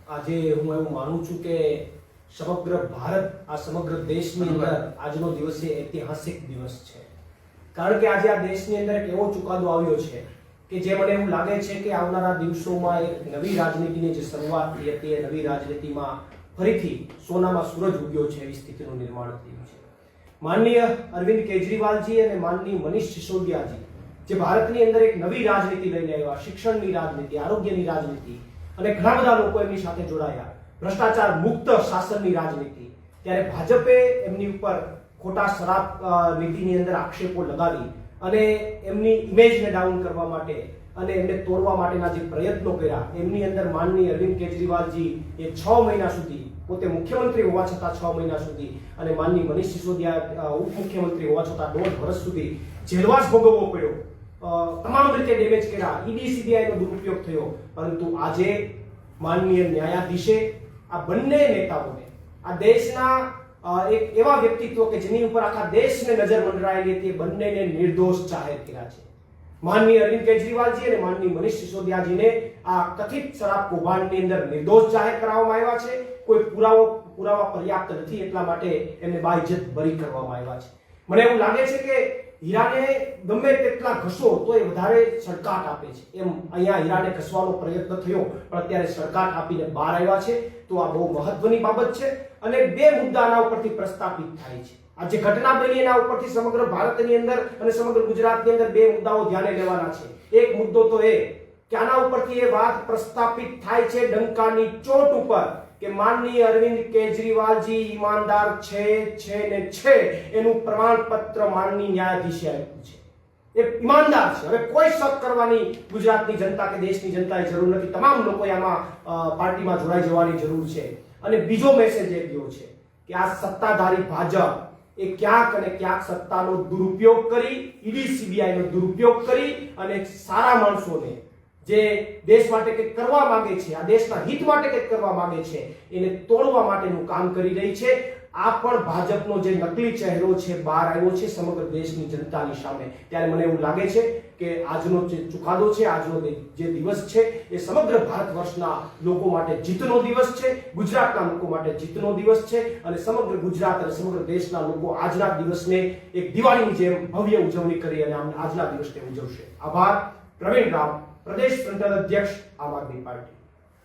આજે હું એવું માનું છું કે સમગ્ર ભારત આ સમગ્ર દેશની અંદર આજનો દિવસ એ ઐતિહાસિક દિવસ છે, કારણ કે આજે આ દેશની અંદર એક એવો ચુકાદો આવ્યો છે કે જે મને એવું લાગે છે કે આવનારા દિવસોમાં એક નવી રાજનીતિની જે શરૂઆત થઈ હતી એ નવી રાજનીતિમાં ફરીથી સોનામાં સૂરજ ઉગ્યો છે એવી સ્થિતિનું નિર્માણ થયું છે. માનનીય અરવિંદ કેજરીવાલજી અને માનનીય મનીષ સિસોદિયાજી જે ભારતની અંદર એક નવી રાજનીતિ લઈને આવ્યા, શિક્ષણની રાજનીતિ, આરોગ્યની રાજનીતિ, અને ઘણા બધા લોકો એમની સાથે જોડાયા, ભ્રષ્ટાચાર મુક્ત શાસનની રાજનીતિ, ત્યારે ભાજપે એમની ઉપર ખોટા શરાબ નીતિની અંદર આક્ષેપો લગાવી અને એમની ઇમેજને ડાઉન કરવા માટે અને એમને તોડવા માટેના જે પ્રયત્નો કર્યા, એમની અંદર માનનીય અરવિંદ કેજરીવાલજી એ 6 મહિના સુધી પોતે મુખ્યમંત્રી હોવા છતાં 6 મહિના સુધી અને માનનીય મનીષ સિસોદિયા ઉપમુખ્યમંત્રી હોવા છતાં 1.5 વર્ષ સુધી જેલવાસ ભોગવવો પડ્યો, તમામ રીતે ડેમેજ કર્યા, ઈડી સીબીઆઈ નો દુરુપયોગ થયો. પરંતુ આજે માનનીય ન્યાયાધીશે આ બંને નેતાઓને, આ દેશના એક એવા વ્યક્તિત્વ કે જેની ઉપર આખા દેશને નજર મંડરાયેલી હતી, બંનેને નિર્દોષ જાહેર કર્યા છે. માનનીય અરવિંદ કેજરીવાલજી અને માનનીય મનીષ સિસોદિયાજીને આ કથિત શરાબ કૌભાંડની અંદર નિર્દોષ જાહેર કરવામાં આવ્યા છે. કોઈ પુરાવા પર્યાપ્ત નથી, એટલા માટે એમને બાઇજ્જત બરી કરવામાં આવ્યા છે. મને એવું લાગે છે કે હીરાને ગમે તેટલા ઘસો તો એ વધારે સડકાટ આપે છે, એમ અહીંયા હીરાને ઘસવાનો પ્રયત્ન થયો પણ અત્યારે સડકાટ આપીને બહાર આવ્યા છે. તો આ બહુ મહત્વની બાબત છે અને બે મુદ્દાના ઉપરથી પ્રસ્થાપિત થાય છે. આ જે ઘટના બની એના ઉપરથી સમગ્ર ભારતની અંદર અને સમગ્ર ગુજરાતની અંદર બે મુદ્દાઓ ધ્યાને લેવાના છે. એક મુદ્દો તો એ કે આના ઉપરથી એ વાત પ્રસ્થાપિત થાય છે ડંકાની ચોટ ઉપર કે માનનીય અરવિંદ કેજરીવાલજી ઈમાનદાર છે ને છે એનું પ્રમાણપત્ર માનનીય ન્યાયાધીશે આપ્યું છે. એ ઈમાનદાર છે. હવે કોઈ શક કરવાની ગુજરાતની જનતા કે દેશની જનતાએ જરૂર નથી. તમામ લોકોએ આમાં પાર્ટીમાં જોડાઈ જવાની જરૂર છે. અને બીજો મેસેજ એ ગયો છે કે આ સત્તાધારી ભાજપ એ ક્યાંક અને ક્યાંક સત્તાનો દુરુપયોગ કરી, ઈડી સીબીઆઈ નો દુરુપયોગ કરી અને સારા માણસોને જે દેશ માટે કંઈક કરવા માંગે છે, આ દેશના હિત માટે કંઈક કરવા માંગે છે, એને તોડવા માટેનું કામ કરી રહી છે. આ પણ ભાજપનો જે નકલી ચહેરો છે બહાર આવ્યો છે સમગ્ર દેશની જનતાની સામે. ત્યારે મને એવું લાગે છે કે આજનો જે ચુકાદો છે, આજનો જે દિવસ છે એ સમગ્ર ભારત વર્ષના લોકો માટે જીતનો દિવસ છે, ગુજરાતના લોકો માટે જીતનો દિવસ છે અને સમગ્ર ગુજરાત અને સમગ્ર દેશના લોકો આજના દિવસને એક દિવાળીની જેમ ભવ્ય ઉજવણી કરી અને આજના દિવસને ઉજવશે. આભાર. પ્રવીણ રામ, પ્રદેશ સંગઠન અધ્યક્ષ, આમ આદમી પાર્ટી.